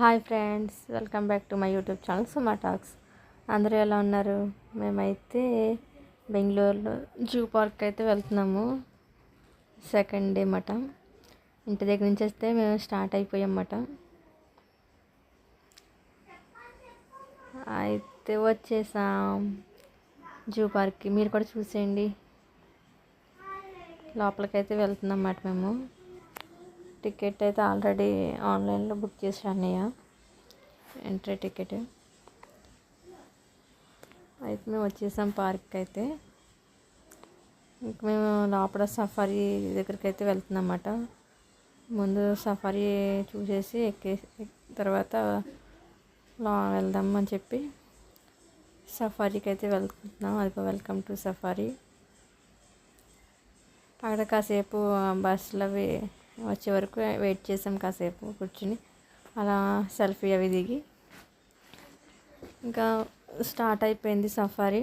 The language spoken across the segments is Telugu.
Hi friends, welcome back to my YouTube channel Suma talks. అందరూ ఎలా ఉన్నారు? మేమైతే బెంగళూరులో జూ పార్క్ అయితే వెళ్తున్నాము. సెకండ్ డే మాట. ఇంటి దగ్గర నుంచి వస్తే మేము స్టార్ట్ అయిపోయామన్నమాట. అయితే వచ్చేసాం జూ పార్క్కి. మీరు కూడా చూసేయండి. లోపలికైతే వెళ్తున్నాం అన్నమాట. మేము టికెట్ అయితే ఆల్రెడీ ఆన్లైన్లో బుక్ చేశాను. ఎంట్రీ టికెట్ అయితే మేము వచ్చేసాం పార్క్ అయితే. ఇంక మేము లోపల సఫారీ దగ్గరికి అయితే వెళ్తున్నాం అన్నమాట. ముందు సఫారీ చూసేసి తర్వాత వెళ్దాం అని చెప్పి సఫారీకి అయితే వెళ్తున్నాం. అది వెల్కమ్ టు సఫారీ. అక్కడ కాసేపు బస్సులు అవి వచ్చే వరకు వెయిట్ చేసాం. కాసేపు కూర్చుని అలా సెల్ఫీ అవి దిగి ఇంకా స్టార్ట్ అయిపోయింది సఫారీ.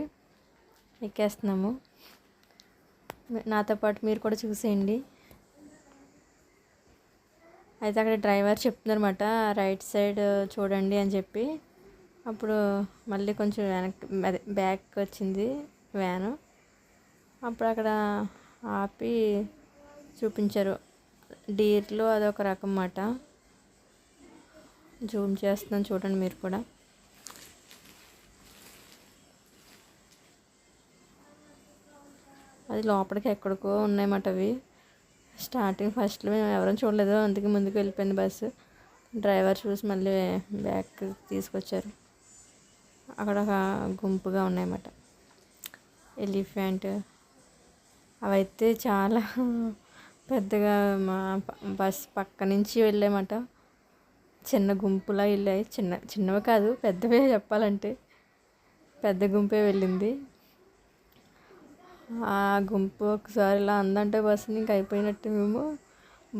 ఎక్కేస్తున్నాము. నాతో పాటు మీరు కూడా చూసేయండి. అయితే అక్కడ డ్రైవర్ చెప్తున్నారన్నమాట, రైట్ సైడ్ చూడండి అని చెప్పి. అప్పుడు మళ్ళీ కొంచెం వెనక్కి బ్యాక్ వచ్చింది వ్యాను. అప్పుడు అక్కడ ఆపి చూపించారు. డీర్లో అదొక రకం మాట. జూమ్ చేస్తున్నాను చూడండి మీరు కూడా. అది లోపలికి ఎక్కడికో ఉన్నాయన్నమాట. అవి స్టార్టింగ్ ఫస్ట్లో మేము ఎవరైనా చూడలేదు, అందుకే ముందుకు వెళ్ళిపోయింది బస్సు. డ్రైవర్ చూసి మళ్ళీ బ్యాక్ తీసుకొచ్చారు. అక్కడ ఒక గుంపుగా ఉన్నాయన్నమాట ఎలిఫెంట్. అవైతే చాలా పెద్దగా మా బస్ పక్క నుంచి వెళ్ళామట. చిన్న గుంపులా వెళ్ళాయి. చిన్నవి కాదు, పెద్దవే చెప్పాలంటే. పెద్ద గుంపే వెళ్ళింది. ఆ గుంపు ఒకసారి ఇలా అందంటే బస్సుని ఇంక అయిపోయినట్టు. మేము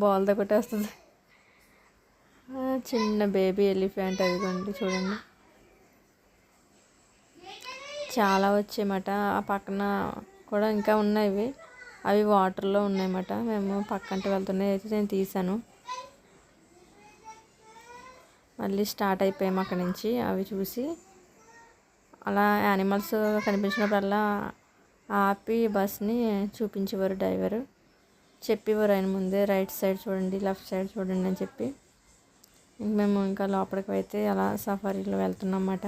బాల్తో కొట్టేస్తుంది. చిన్న బేబీ ఎలిఫెంట్ అదిగోండి చూడండి. చాలా వచ్చాయన్నమాట. ఆ పక్కన కూడా ఇంకా ఉన్నాయి. అవి వాటర్లో ఉన్నాయన్నమాట. మేము పక్కంటే వెళ్తున్నాయి అయితే నేను తీసాను. మళ్ళీ స్టార్ట్ అయిపోయాము అక్కడి నుంచి. అవి చూసి అలా యానిమల్స్ కనిపించినప్పుడల్లా ఆపి బస్ని చూపించేవారు డ్రైవరు. చెప్పేవారు ఆయన ముందే, రైట్ సైడ్ చూడండి, లెఫ్ట్ సైడ్ చూడండి అని చెప్పి. మేము ఇంకా లోపలికి అయితే అలా సఫారీలో వెళ్తున్నాం అన్నమాట.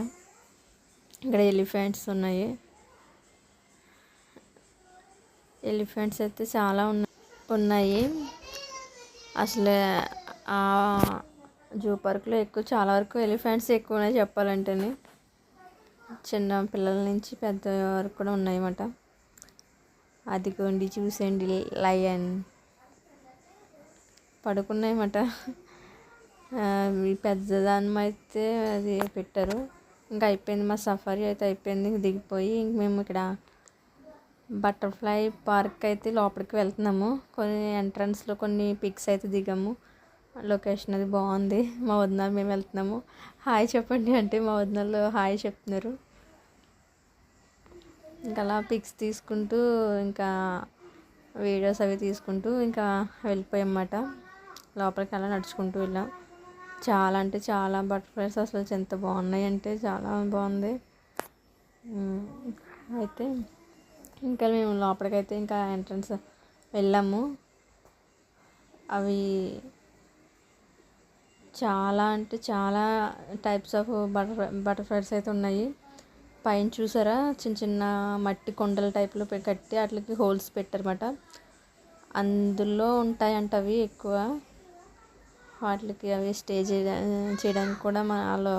ఇక్కడ ఎలిఫెంట్స్ ఉన్నాయి. ఎలిఫెంట్స్ అయితే చాలా ఉన్నాయి. అసలు ఆ జూ పార్క్లో చాలా వరకు ఎలిఫెంట్స్ ఎక్కువ ఉన్నాయి చెప్పాలంటేనే. చిన్న పిల్లల నుంచి పెద్ద వరకు కూడా ఉన్నాయన్నమాట. అదిగోండి చూసేయండి, లయన్ పడుకున్నాయన్నమాట. పెద్దదాన్ని అయితే అది పెట్టారు. ఇంకా అయిపోయింది మా సఫారీ అయితే అయిపోయింది. దిగిపోయి ఇంక మేము ఇక్కడ బటర్ఫ్లై పార్క్ అయితే లోపలికి వెళ్తున్నాము. కొన్ని ఎంట్రన్స్లో కొన్ని పిక్స్ అయితే దిగాము. లొకేషన్ అది బాగుంది. మా వదిన మేము వెళ్తున్నాము. హాయ్ చెప్పండి అంటే మా వదినలు హాయ్ చెప్తున్నారు. ఇంకా అలా పిక్స్ తీసుకుంటూ ఇంకా వీడియోస్ అవి తీసుకుంటూ ఇంకా వెళ్ళిపోయామన్నమాట. లోపలికి అలా నడుచుకుంటూ వెళ్ళాం. చాలా అంటే చాలా బటర్ఫ్లైస్ అసలు ఎంత బాగున్నాయి అంటే చాలా బాగుంది. అయితే ఇంకా మేము లోపలికైతే ఇంకా ఎంట్రన్స్ వెళ్ళాము. అవి చాలా అంటే చాలా టైప్స్ ఆఫ్ బటర్ఫ్లైస్ అయితే ఉన్నాయి. పైన చూసారా చిన్న చిన్న మట్టి కొండల టైప్లో కట్టి వాటికి హోల్స్ పెట్టారన్నమాట. అందులో ఉంటాయంట అవి ఎక్కువ. వాటికి అవి స్టే చేయడానికి కూడా వాళ్ళు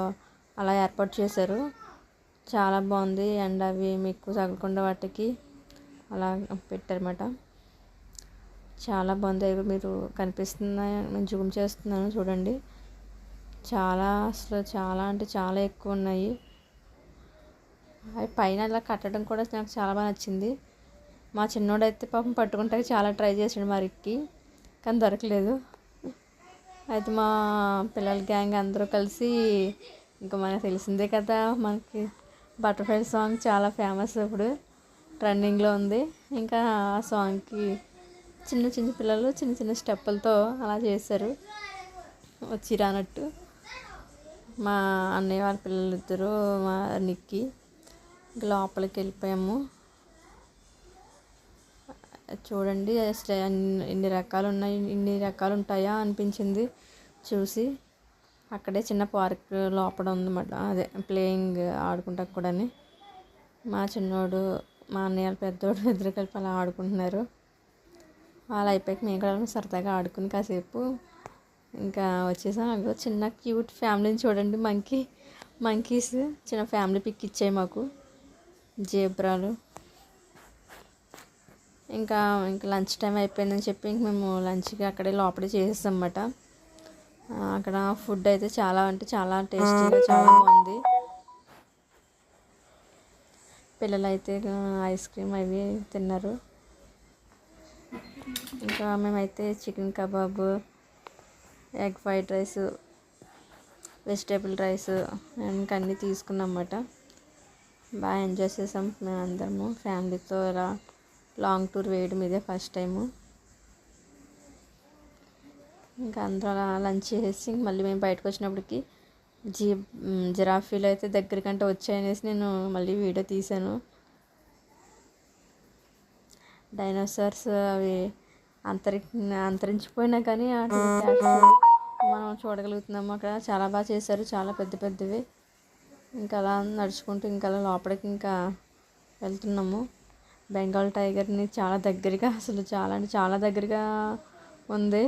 అలా ఏర్పాటు చేశారు. చాలా బాగుంది. అండ్ అవి మీకు తగలకుండా వాటికి అలా పెట్టారన్నమాట. చాలా బాగుంది. మీరు కనిపిస్తున్నాయి, నేను జూమ్ చేస్తున్నాను చూడండి. చాలా అసలు చాలా అంటే చాలా ఎక్కువ ఉన్నాయి. అవి పైన అలా కట్టడం కూడా నాకు చాలా బాగా నచ్చింది. మా చిన్నోడైతే పాపం పట్టుకుంటే చాలా ట్రై చేసాడు మరికి, కానీ దొరకలేదు. అయితే మా పిల్లల గ్యాంగ్ అందరూ కలిసి, ఇంకా మనకు తెలిసిందే కదా, మనకి బటర్ఫ్లై సాంగ్ చాలా ఫేమస్, ఇప్పుడు ట్రెండింగ్లో ఉంది. ఇంకా ఆ సాంగ్కి చిన్న చిన్న పిల్లలు చిన్న చిన్న స్టెప్పులతో అలా చేశారు వచ్చి రానట్టు. మా అన్నయ్య వాళ్ళ పిల్లలిద్దరూ మా నిక్కి లోపలికి వెళ్ళిపోయాము. చూడండి ఇన్ని రకాలు ఉన్నాయి, ఇన్ని రకాలు ఉంటాయా అనిపించింది చూసి. అక్కడే చిన్న పార్క్ లోపల ఉందన్నమాట, అదే ప్లేయింగ్ ఆడుకుంటా కూడాని. మా చిన్నోడు మా అన్నయ్య పెద్దోడు ఇద్దరు కలిపి అలా ఆడుకుంటున్నారు. వాళ్ళు అయిపోయాక మేము కూడా సరదాగా ఆడుకుని కాసేపు ఇంకా వచ్చేసాం. అగో చిన్న క్యూట్ ఫ్యామిలీని చూడండి, మంకీస్ చిన్న ఫ్యామిలీ పిక్ ఇచ్చాయి మాకు, జేబ్రాలు. ఇంకా లంచ్ టైం అయిపోయిందని చెప్పి ఇంక మేము లంచ్కి అక్కడే లోపలే చేసేస్తాం అన్నమాట. అక్కడ ఫుడ్ అయితే చాలా అంటే చాలా టేస్టీగా చాలా బాగుంది. పిల్లలు అయితే ఐస్ క్రీమ్ అవి తిన్నారు. ఇంకా మేమైతే chicken kebab, egg fried rice, vegetable rice ఇంకా అన్నీ తీసుకున్నాం అన్నమాట. బాగా ఎంజాయ్ చేసాం మేము అందరము ఫ్యామిలీతో. ఇలా లాంగ్ టూర్ వేయడం ఇదే ఫస్ట్ టైము. ఇంకా అందరూ అలా లంచ్ చేసి మళ్ళీ మేము బయటకు వచ్చినప్పటికి జిరాఫీలు అయితే దగ్గరికంటే వచ్చాయనేసి నేను మళ్ళీ వీడియో తీశాను. డైనోసార్స్ అవి అంతరించిపోయినా కానీ మనం చూడగలుగుతున్నాము. అక్కడ చాలా బాగా చేశారు, చాలా పెద్ద పెద్దవి. ఇంకా అలా నడుచుకుంటూ ఇంకా అలా లోపలికి ఇంకా వెళ్తున్నాము. బెంగాల్ టైగర్ని చాలా దగ్గరగా, అసలు చాలా అంటే చాలా దగ్గరగా ఉంది.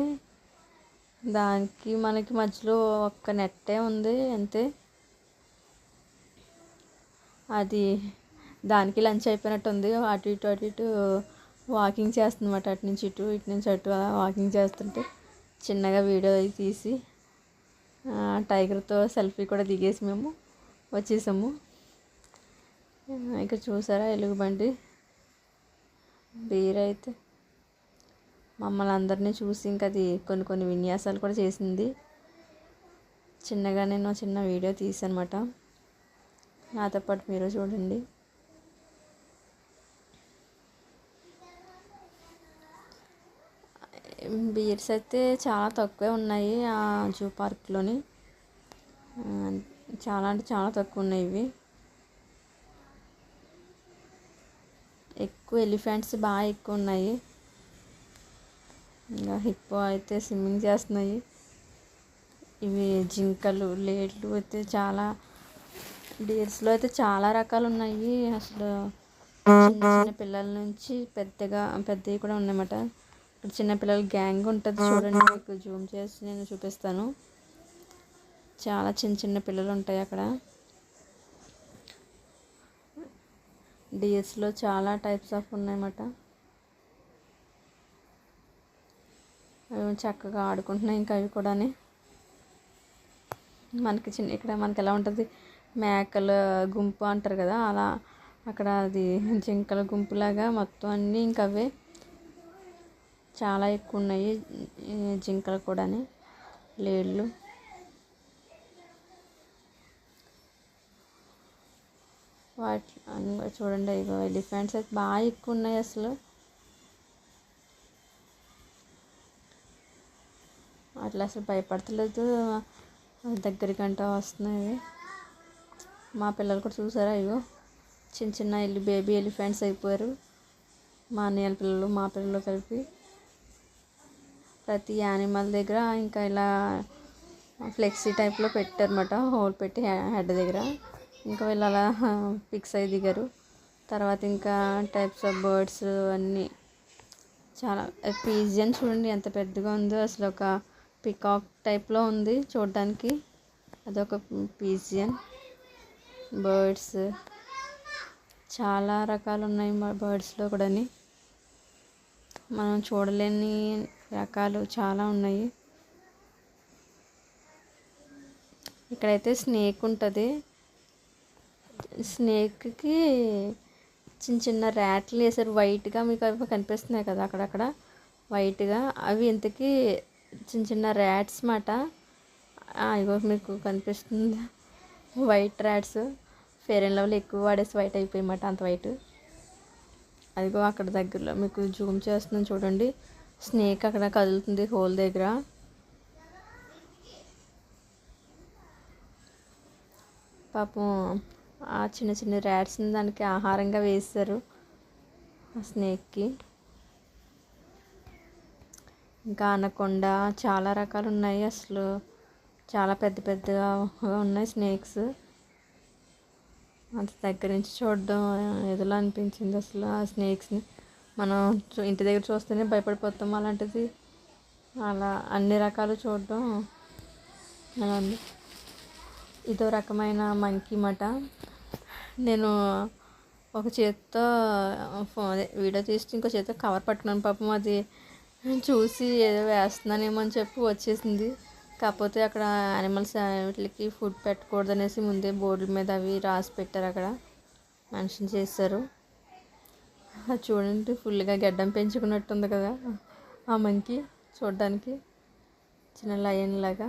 దానికి మనకి మధ్యలో ఒక్క నెట్టే ఉంది అంతే. అది దానికి లంచ్ అయిపోయినట్టు ఉంది. అటు ఇటు వాకింగ్ చేస్తుందన్నమాట, అటు నుంచి ఇటు అటు అలా వాకింగ్ చేస్తుంటే చిన్నగా వీడియో తీసి టైగర్తో సెల్ఫీ కూడా దిగేసి మేము వచ్చేసాము. ఇక్కడ చూసారా ఎలుగుబంటి బీర్ అయితే మమ్మల్ని అందరినీ చూసి ఇంకా అది కొన్ని విన్యాసాలు కూడా చేసింది. చిన్నగా నేను చిన్న వీడియో తీసానమాట, నాతో పాటు మీరు చూడండి. బీర్స్ అయితే చాలా తక్కువే ఉన్నాయి ఆ జూ పార్క్లోని, చాలా అంటే చాలా తక్కువ ఉన్నాయి. ఇవి ఎక్కువ ఎలిఫెంట్స్ బాగా ఎక్కువ ఉన్నాయి. ఇంకా హిప్పో అయితే స్విమ్మింగ్ చేస్తున్నాయి. ఇవి జింకలు, లేళ్ళు అయితే చాలా, డీర్స్లో అయితే చాలా రకాలు ఉన్నాయి. అసలు చిన్న పిల్లల నుంచి పెద్దవి కూడా ఉన్నాయన్నమాట. ఇక్కడ చిన్నపిల్లల గ్యాంగ్ ఉంటుంది చూడండి, మీకు జూమ్ చేసి నేను చూపిస్తాను. చాలా చిన్న పిల్లలు ఉంటాయి అక్కడ. డీర్స్లో చాలా టైప్స్ ఆఫ్ ఉన్నాయన్నమాట. అవి చక్కగా ఆడుకుంటున్నాయి. ఇంకా అవి కూడా మనకి ఇక్కడ మనకి ఎలా ఉంటుంది, మేకల గుంపు అంటారు కదా, అలా అక్కడ అది జింకల గుంపులాగా మొత్తం అన్నీ ఇంకా అవే చాలా ఎక్కువ ఉన్నాయి. జింకలు కూడా, లేళ్ళు. వాటి చూడండి, ఇగో ఎలిఫెంట్స్ అయితే బాగా ఎక్కువ ఉన్నాయి. అసలు అట్లా అసలు భయపడతలేదు, దగ్గరికంట వస్తున్నాయి. మా పిల్లలు కూడా చూసారా, ఇగో చిన్న బేబీ ఎలిఫెంట్స్ అయిపోయారు. మా అన్నయ్య పిల్లలు మా పిల్లలు కలిపి ప్రతి యానిమల్ దగ్గర ఇంకా ఇలా ఫ్లెక్సీ టైప్లో పెట్టారన్నమాట, హోల్ పెట్టి హెడ్ దగ్గర. ఇంకా వీళ్ళు అలా పిక్స్ అయి దిగారు. తర్వాత ఇంకా టైప్స్ ఆఫ్ బర్డ్స్ అన్నీ చాలా. పీజియన్ చూడండి ఎంత పెద్దగా ఉందో, అసలు ఒక పికాక్ టైప్లో ఉంది చూడడానికి. అదొక పీజియన్. బర్డ్స్ చాలా రకాలు ఉన్నాయి బర్డ్స్లో కూడా, మనం చూడలేని రకాలు చాలా ఉన్నాయి. ఇక్కడైతే స్నేక్ ఉంటుంది. స్నేక్కి చిన్న ర్యాట్లు వేసారు వైట్గా, మీకు అవి కనిపిస్తున్నాయి కదా అక్కడక్కడ వైట్గా. అవి ఇంతకీ చిన్న ర్యాట్స్ మాట. ఇగో మీకు కనిపిస్తుంది white rats. Fair and lovely ఎక్కువ వాడేసి వైట్ అయిపోయాయన్నమాట, అంత వైట్. అదిగో అక్కడ దగ్గరలో మీకు జూమ్ చేస్తున్నాను చూడండి, స్నేక్ అక్కడ కదులుతుంది హోల్ దగ్గర. పాపం ఆ చిన్న చిన్న ర్యాట్స్ని దానికి ఆహారంగా వేస్తారు ఆ స్నేక్కి. ఇంకా అనకొండ చాలా రకాలు ఉన్నాయి, అసలు చాలా పెద్ద పెద్దగా ఉన్నాయి స్నేక్స్. అంత దగ్గర నుంచి చూడడం ఏదోలా అనిపించింది అసలు ఆ స్నేక్స్ని. మనం ఇంటి దగ్గర చూస్తేనే భయపడిపోతాం, అలాంటిది అలా అన్ని రకాలు చూడడం అలా ఉంది. ఇదో రకమైన మంకీ మాట. నేను ఒక చేత్తో వీడియో తీసి ఇంకో చేత్తో కవర్ పట్టుకున్నాను. పాపం అది చూసి ఏదో వేస్తున్నానేమో అని చెప్పి వచ్చేసింది. కాకపోతే అక్కడ యానిమల్స్ వీటికి ఫుడ్ పెట్టకూడదు అనేసి ముందే బోర్డుల మీద అవి రాసి పెట్టారు, అక్కడ మెన్షన్ చేశారు. అది చూడండి, ఫుల్గా గడ్డం పెంచుకున్నట్టుంది కదా ఆ మంకీ, చూడడానికి చిన్న లయన్ లాగా.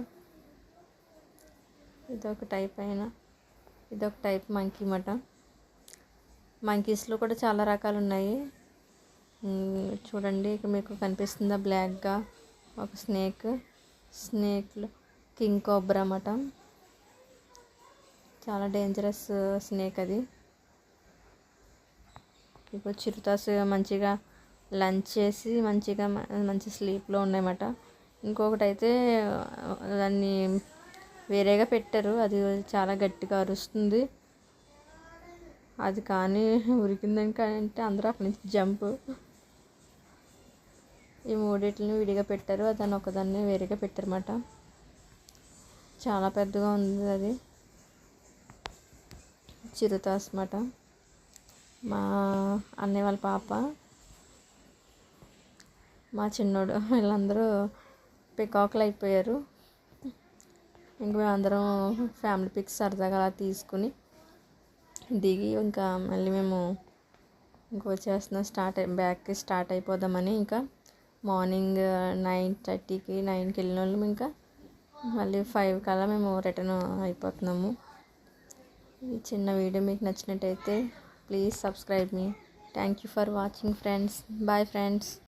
ఇదొక టైప్ మంకీ మాట. మంకీస్లో కూడా చాలా రకాలు ఉన్నాయి. చూడండి, ఇక్కడ మీకు కనిపిస్తుందా బ్లాక్గా ఒక స్నేక్లో కింగ్ కోబ్రా అన్నమాట. చాలా డేంజరస్ స్నేక్ అది. ఇప్పుడు చిరుతాస్ మంచిగా లంచ్ చేసి మంచి స్లీప్లో ఉన్నాయన్నమాట. ఇంకొకటి అయితే దాన్ని వేరేగా పెట్టారు, అది చాలా గట్టిగా అరుస్తుంది. అది కానీ ఉరికిందని అంటే అందరూ అక్కడి నుంచి జంప్. ఈ మూడిటిని విడిగా పెట్టారు, దాన్ని ఒకదాన్ని వేరేగా పెట్టారన్నమాట. చాలా పెద్దగా ఉంది అది, చిరుతాస్ అన్నమాట. మా అన్నయ్య వాళ్ళ పాప, మా చిన్నోడు వీళ్ళందరూ పికాకులు అయిపోయారు. ఇంక మేమందరం ఫ్యామిలీ పిక్స్ సరదాగా అలా తీసుకుని దిగి ఇంకా మళ్ళీ మేము ఇంక వచ్చేస్తున్నాం, బ్యాక్కి స్టార్ట్ అయిపోదామని. ఇంకా మార్నింగ్ 9:30కి 9కి వెళ్ళిన వాళ్ళం, ఇంకా మళ్ళీ 5 కల్లా మేము రిటర్న్ అయిపోతున్నాము. ఈ చిన్న వీడియో మీకు నచ్చినట్టయితే ప్లీజ్ సబ్స్క్రైబ్ మీ. Thank you for watching friends. Bye friends.